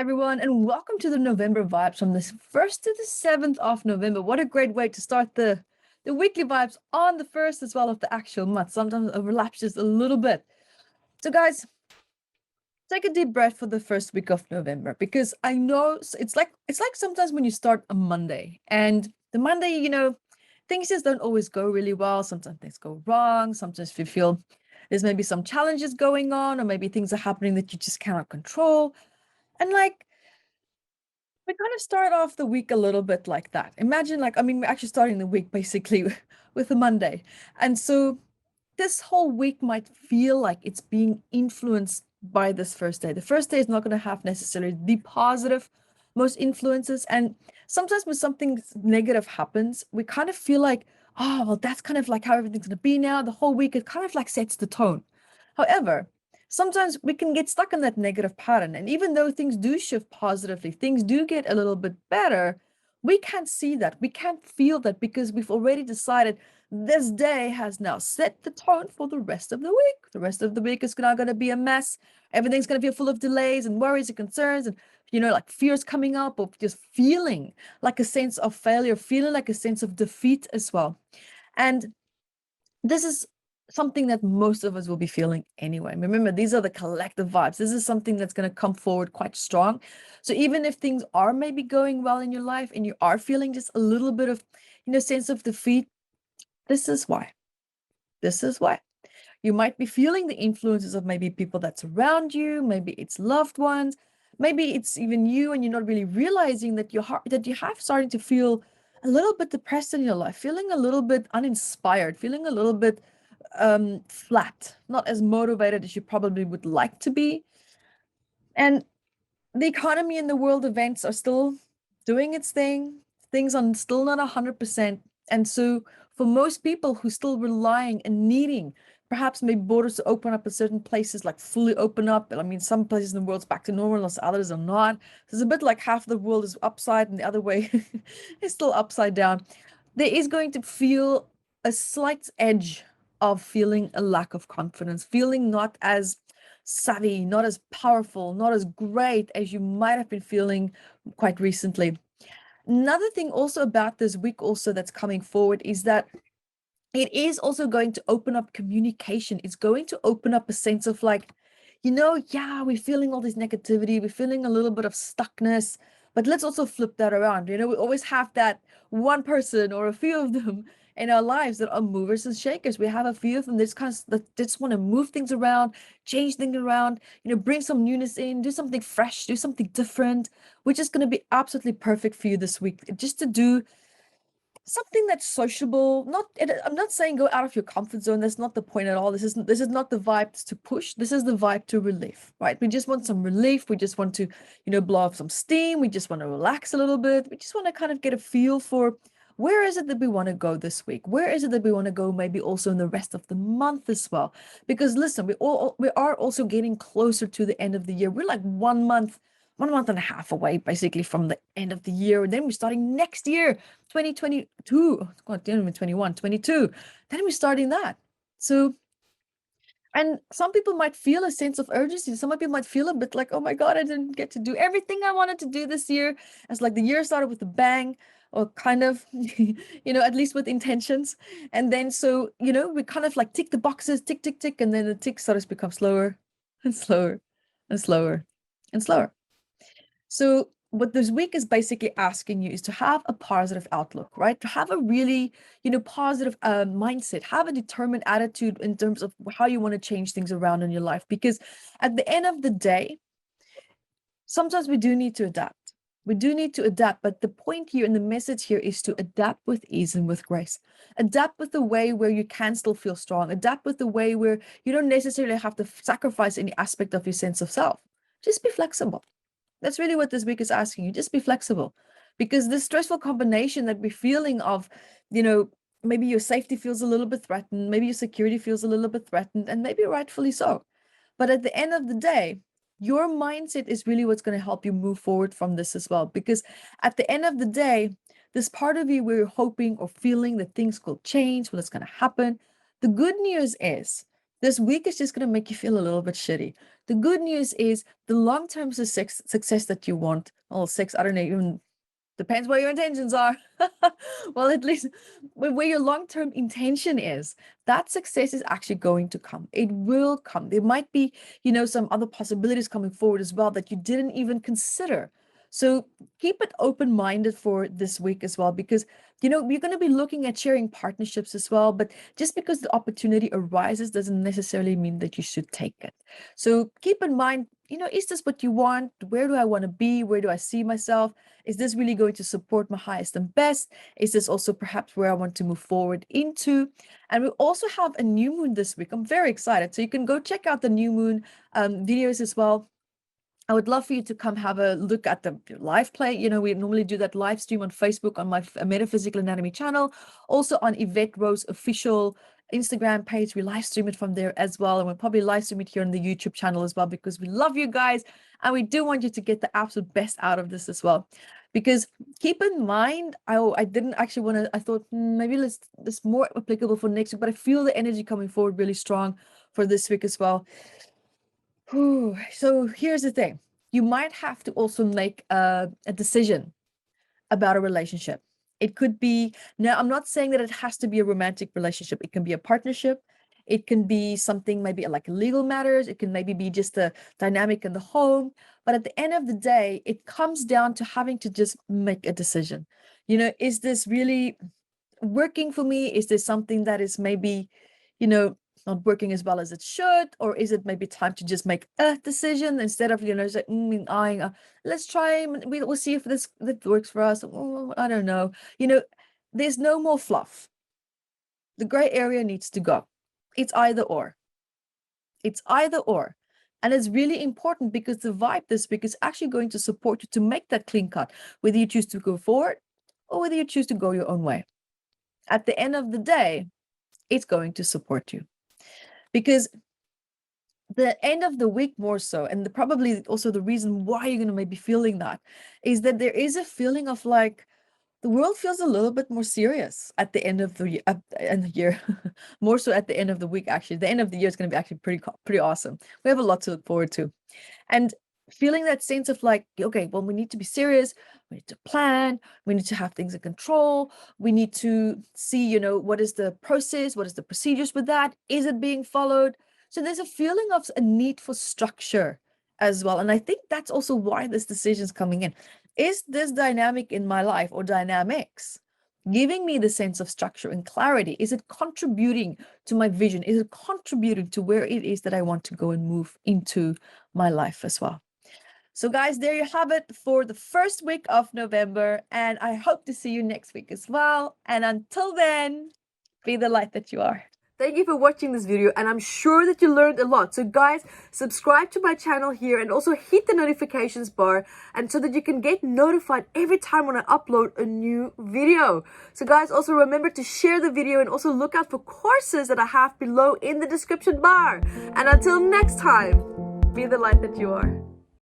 Hi, everyone, and welcome to the November vibes from the 1st to the 7th of November. What a great way to start the weekly vibes on the 1st as well of the actual month. Sometimes it overlaps just a little bit. So, guys, take a deep breath for the first week of November because I know it's like sometimes when you start a Monday and the Monday, things just don't always go really well. Sometimes things go wrong. Sometimes you feel there's maybe some challenges going on, or maybe things are happening that you just cannot control. And like we kind of start off the week a little bit like that. Imagine, we're actually starting the week basically with a Monday. And so this whole week might feel like it's being influenced by this first day. The first day is not going to have necessarily the positive most influences. And sometimes when something negative happens, we kind of feel like, oh, well, that's kind of like how everything's going to be now. The whole week, it kind of like sets the tone. However, sometimes we can get stuck in that negative pattern. And even though things do shift positively, things do get a little bit better, we can't see that. We can't feel that because we've already decided this day has now set the tone for the rest of the week. The rest of the week is now going to be a mess. Everything's going to be full of delays and worries and concerns and, like fears coming up, or just feeling like a sense of failure, feeling like a sense of defeat as well. And this is something that most of us will be feeling anyway. Remember, these are the collective vibes. This is something that's going to come forward quite strong. So even if things are maybe going well in your life and you are feeling just a little bit of, sense of defeat, this is why. This is why. You might be feeling the influences of maybe people that surround you, maybe it's loved ones, maybe it's even you, and you're not really realizing that you have starting to feel a little bit depressed in your life, feeling a little bit uninspired, feeling a little bit flat, not as motivated as you probably would like to be. And the economy and the world events are still doing its thing. Things are still not 100%. And so for most people who still relying and needing perhaps maybe borders to open up in certain places, like fully open up. I mean, some places in the world's back to normal, as others are not. So it's a bit like half the world is upside and the other way is still upside down. There is going to feel a slight edge of feeling a lack of confidence, feeling not as savvy, not as powerful, not as great as you might have been feeling quite recently. Another thing also about this week also that's coming forward is that it is also going to open up communication. It's going to open up a sense of like, yeah, we're feeling all this negativity, we're feeling a little bit of stuckness, but let's also flip that around. We always have that one person or a few of them in our lives that are movers and shakers. We have a few of them that just want to move things around, change things around, bring some newness in, do something fresh, do something different, which is going to be absolutely perfect for you this week. Just to do something that's sociable. I'm not saying go out of your comfort zone. That's not the point at all. This is not the vibe to push. This is the vibe to relief, right? We just want some relief. We just want to, blow off some steam. We just want to relax a little bit. We just want to kind of get a feel for where is it that we want to go this week? Where is it that we want to go maybe also in the rest of the month as well? Because listen, we are also getting closer to the end of the year. We're like 1 month and a half away basically from the end of the year. And then we're starting next year, 2022. Oh, God, 21, 22. Then we're starting that. So, and some people might feel a sense of urgency. Some people might feel a bit like, oh my God, I didn't get to do everything I wanted to do this year. It's like the year started with a bang, or kind of, at least with intentions. And then so, we kind of like tick the boxes, tick, tick, tick. And then the tick starts to become slower and slower and slower and slower. So what this week is basically asking you is to have a positive outlook, right? To have a really, positive mindset, have a determined attitude in terms of how you want to change things around in your life. Because at the end of the day, sometimes we do need to adapt. We do need to adapt, but the point here and the message here is to adapt with ease and with grace. Adapt with the way where you can still feel strong. Adapt with the way where you don't necessarily have to sacrifice any aspect of your sense of self. Just be flexible. That's really what this week is asking you. Just be flexible, because this stressful combination that we're feeling of, maybe your safety feels a little bit threatened, maybe your security feels a little bit threatened, and maybe rightfully so. But at the end of the day, your mindset is really what's going to help you move forward from this as well. Because at the end of the day, this part of you where you're hoping or feeling that things will change, what's going to happen. The good news is This week is just going to make you feel a little bit shitty. The good news is the long-term success that you want, well, I don't know, even depends what your intentions are. Well, at least where your long-term intention is, that success is actually going to come. It will come. There might be, some other possibilities coming forward as well that you didn't even consider. So keep it open-minded for this week as well, because, you're going to be looking at sharing partnerships as well. But just because the opportunity arises doesn't necessarily mean that you should take it. So keep in mind, is this what you want? Where do I want to be? Where do I see myself? Is this really going to support my highest and best? Is this also perhaps where I want to move forward into? And we also have a new moon this week. I'm very excited. So you can go check out the new moon videos as well. I would love for you to come have a look at the live play. We normally do that live stream on Facebook on my Metaphysical Anatomy channel, also on Evette Rowe's official Instagram page. We live stream it from there as well. And we'll probably live stream it here on the YouTube channel as well, because we love you guys. And we do want you to get the absolute best out of this as well. Because keep in mind, I didn't actually want to, I thought maybe this more applicable for next week, but I feel the energy coming forward really strong for this week as well. So here's the thing. You might have to also make a decision about a relationship. It could be, now I'm not saying that it has to be a romantic relationship. It can be a partnership. It can be something maybe like legal matters. It can maybe be just a dynamic in the home. But at the end of the day, it comes down to having to just make a decision. Is this really working for me? Is this something that is maybe, not working as well as it should? Or is it maybe time to just make a decision instead of, let's try, we'll see if this works for us. I don't know. There's no more fluff. The gray area needs to go. It's either or. It's either or. And it's really important because the vibe this week is actually going to support you to make that clean cut, whether you choose to go forward or whether you choose to go your own way. At the end of the day, it's going to support you. Because the end of the week more so, and probably also the reason why you're going to maybe feeling that, is that there is a feeling of like, the world feels a little bit more serious at the end of the year, more so at the end of the week. Actually, the end of the year is going to be actually pretty awesome. We have a lot to look forward to, and feeling that sense of like, okay, well, we need to be serious. We need to plan. We need to have things in control. We need to see, what is the process? What is the procedures with that? Is it being followed? So there's a feeling of a need for structure as well, and I think that's also why this decision is coming in. Is this dynamic in my life, or dynamics, giving me the sense of structure and clarity? Is it contributing to my vision? Is it contributing to where it is that I want to go and move into my life as well? So guys, there you have it for the first week of November, and I hope to see you next week as well. And until then, be the light that you are. Thank you for watching this video, and I'm sure that you learned a lot. So guys, subscribe to my channel here and also hit the notifications bar, and so that you can get notified every time when I upload a new video. So guys, also remember to share the video and also look out for courses that I have below in the description bar. And until next time, be the light that you are.